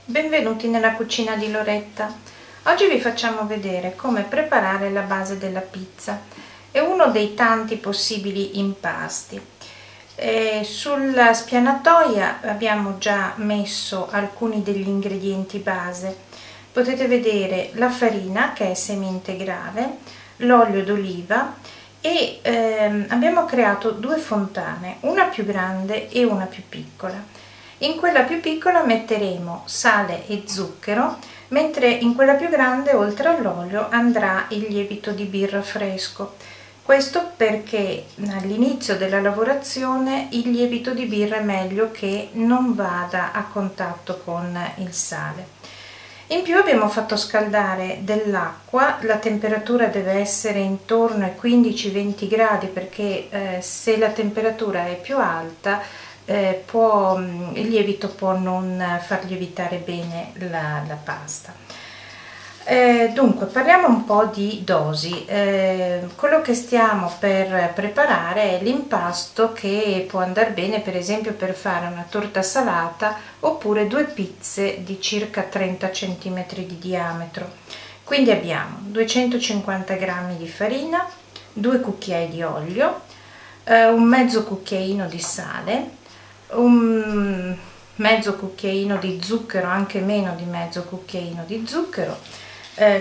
Benvenuti nella cucina di Loretta. Oggi vi facciamo vedere come preparare la base della pizza. È uno dei tanti possibili impasti. Sulla spianatoia abbiamo già messo alcuni degli ingredienti base. Potete vedere la farina, che è semi-integrale, l'olio d'oliva e abbiamo creato due fontane, una più grande e una più piccola. In quella più piccola metteremo sale e zucchero, mentre in quella più grande, oltre all'olio, andrà il lievito di birra fresco. Questo perché all'inizio della lavorazione il lievito di birra è meglio che non vada a contatto con il sale. In più abbiamo fatto scaldare dell'acqua, la temperatura deve essere intorno ai 15-20 gradi perché se la temperatura è più alta il lievito può non far lievitare bene la pasta. Dunque parliamo un po' di dosi. Quello che stiamo per preparare è l'impasto che può andare bene per esempio per fare una torta salata oppure due pizze di circa 30 cm di diametro. Quindi abbiamo 250 g di farina, 2 cucchiai di olio, un mezzo cucchiaino di sale, un mezzo cucchiaino di zucchero, anche meno di mezzo cucchiaino di zucchero.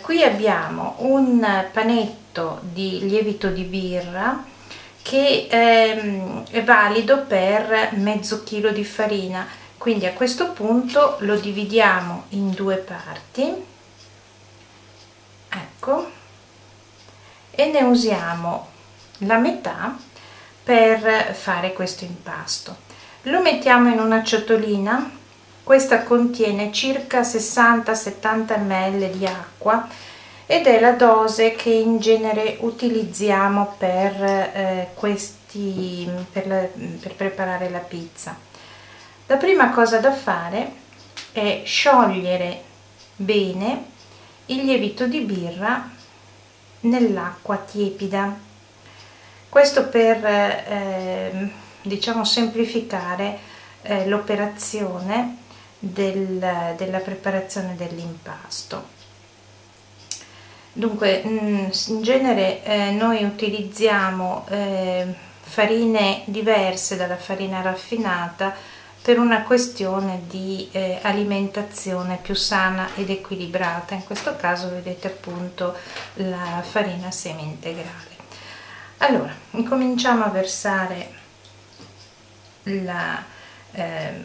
Qui abbiamo un panetto di lievito di birra che è valido per mezzo chilo di farina, quindi a questo punto lo dividiamo in due parti, ecco, e ne usiamo la metà per fare questo impasto. Lo mettiamo in una ciotolina, questa contiene circa 60-70 ml di acqua ed è la dose che in genere utilizziamo per preparare la pizza. La prima cosa da fare è sciogliere bene il lievito di birra nell'acqua tiepida, questo per diciamo semplificare l'operazione della preparazione dell'impasto. Dunque in genere noi utilizziamo farine diverse dalla farina raffinata per una questione di alimentazione più sana ed equilibrata. In questo caso vedete appunto la farina semi-integrale. Allora incominciamo a versare il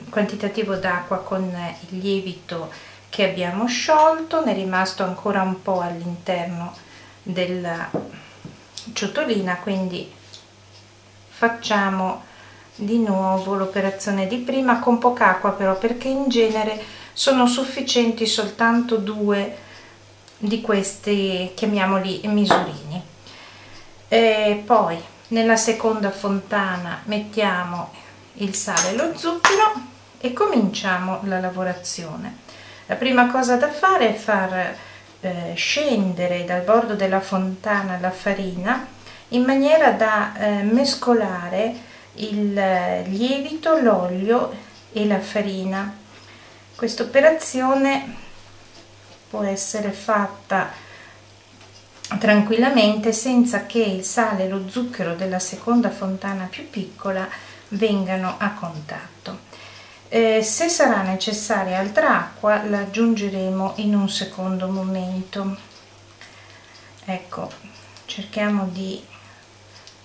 quantitativo d'acqua con il lievito che abbiamo sciolto, ne è rimasto ancora un po' all'interno della ciotolina, quindi facciamo di nuovo l'operazione di prima con poca acqua però, perché in genere sono sufficienti soltanto due di questi, chiamiamoli misurini. E poi nella seconda fontana mettiamo il sale e lo zucchero e cominciamo la lavorazione. La prima cosa da fare è far scendere dal bordo della fontana la farina in maniera da mescolare il lievito, l'olio e la farina. Questa operazione può essere fatta tranquillamente senza che il sale e lo zucchero della seconda fontana più piccola vengano a contatto. Se sarà necessaria altra acqua la aggiungeremo in un secondo momento. Ecco, cerchiamo di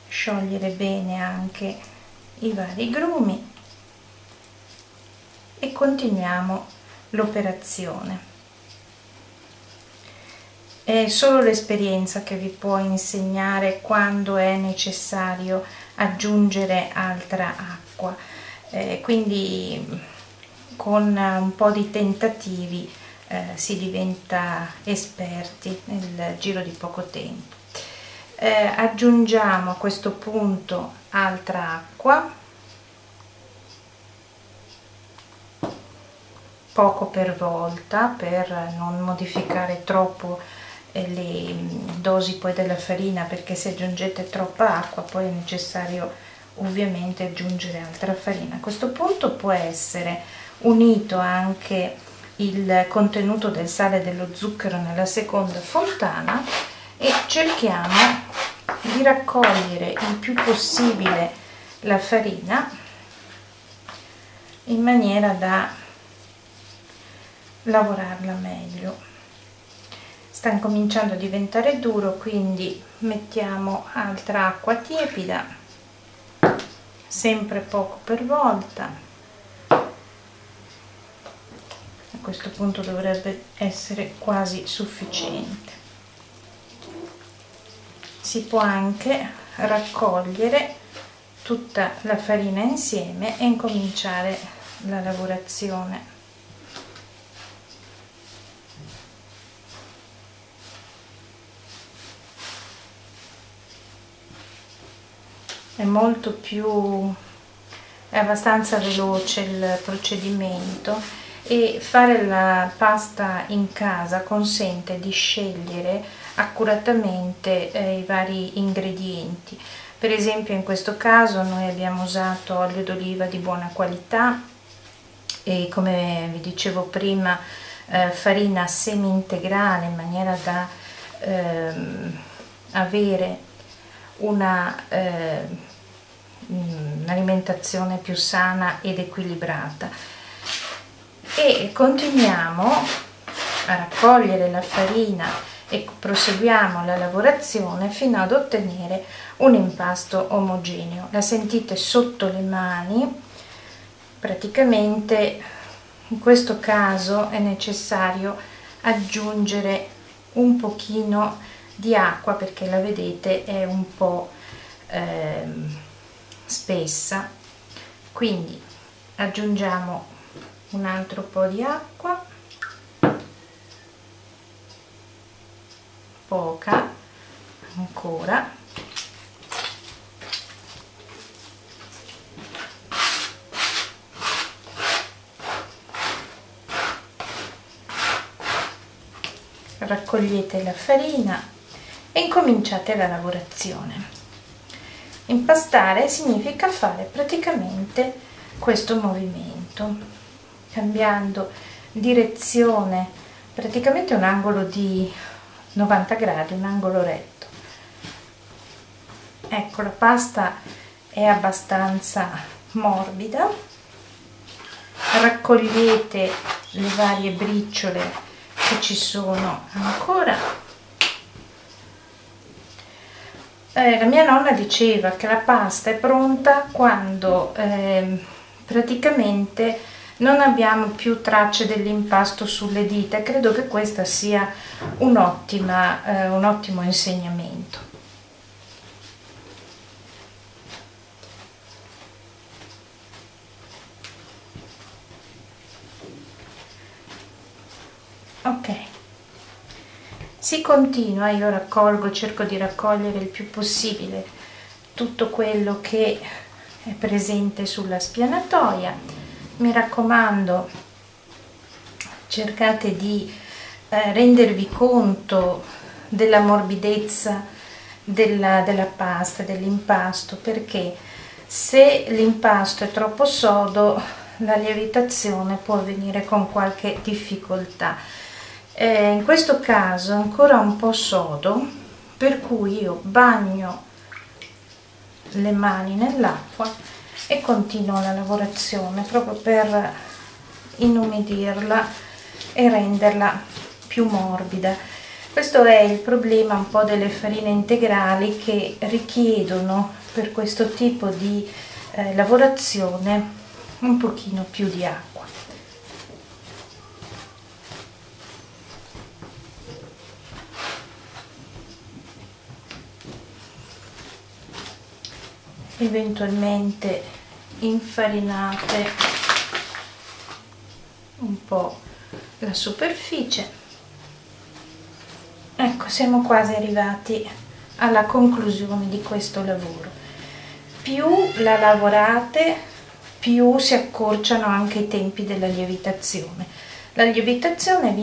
sciogliere bene anche i vari grumi e continuiamo l'operazione. È solo l'esperienza che vi può insegnare quando è necessario aggiungere altra acqua, quindi con un po' di tentativi si diventa esperti nel giro di poco tempo. Aggiungiamo a questo punto altra acqua, poco per volta per non modificare troppo le dosi poi della farina, perché se aggiungete troppa acqua poi è necessario ovviamente aggiungere altra farina. A questo punto può essere unito anche il contenuto del sale e dello zucchero nella seconda fontana e cerchiamo di raccogliere il più possibile la farina in maniera da lavorarla meglio. Sta incominciando a diventare duro, quindi mettiamo altra acqua tiepida, sempre poco per volta. A questo punto dovrebbe essere quasi sufficiente. Si può anche raccogliere tutta la farina insieme e incominciare la lavorazione. È abbastanza veloce il procedimento e fare la pasta in casa consente di scegliere accuratamente i vari ingredienti. Per esempio in questo caso noi abbiamo usato olio d'oliva di buona qualità e, come vi dicevo prima, farina semi-integrale, in maniera da avere un'alimentazione più sana ed equilibrata, e continuiamo a raccogliere la farina e proseguiamo la lavorazione fino ad ottenere un impasto omogeneo. La sentite sotto le mani. Praticamente in questo caso è necessario aggiungere un pochino di acqua perché la vedete è un po' spessa, quindi aggiungiamo un altro po' di acqua, poca ancora, raccogliete la farina e incominciate la lavorazione. Impastare significa fare praticamente questo movimento, cambiando direzione, praticamente un angolo di 90 gradi, un angolo retto. Ecco, la pasta è abbastanza morbida. Raccogliete le varie briciole che ci sono ancora. La mia nonna diceva che la pasta è pronta quando praticamente non abbiamo più tracce dell'impasto sulle dita. Credo che questo sia un ottimo insegnamento. Ok. Si continua, io cerco di raccogliere il più possibile tutto quello che è presente sulla spianatoia. Mi raccomando, cercate di rendervi conto della morbidezza della pasta, dell'impasto, perché se l'impasto è troppo sodo la lievitazione può avvenire con qualche difficoltà. In questo caso è ancora un po' sodo, per cui io bagno le mani nell'acqua e continuo la lavorazione proprio per inumidirla e renderla più morbida. Questo è il problema un po' delle farine integrali, che richiedono per questo tipo di lavorazione un pochino più di acqua. Eventualmente infarinate un po' la superficie. Ecco, siamo quasi arrivati alla conclusione di questo lavoro. Più la lavorate, più si accorciano anche i tempi della lievitazione. La lievitazione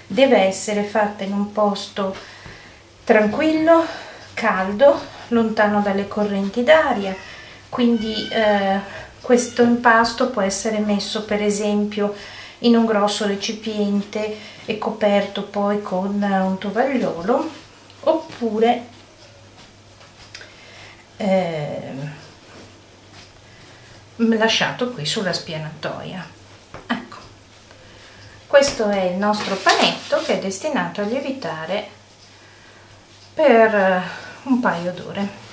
deve essere fatta in un posto tranquillo, caldo, lontano dalle correnti d'aria, quindi questo impasto può essere messo per esempio in un grosso recipiente e coperto poi con un tovagliolo, oppure lasciato qui sulla spianatoia. Ecco, questo è il nostro panetto che è destinato a lievitare per un paio d'ore.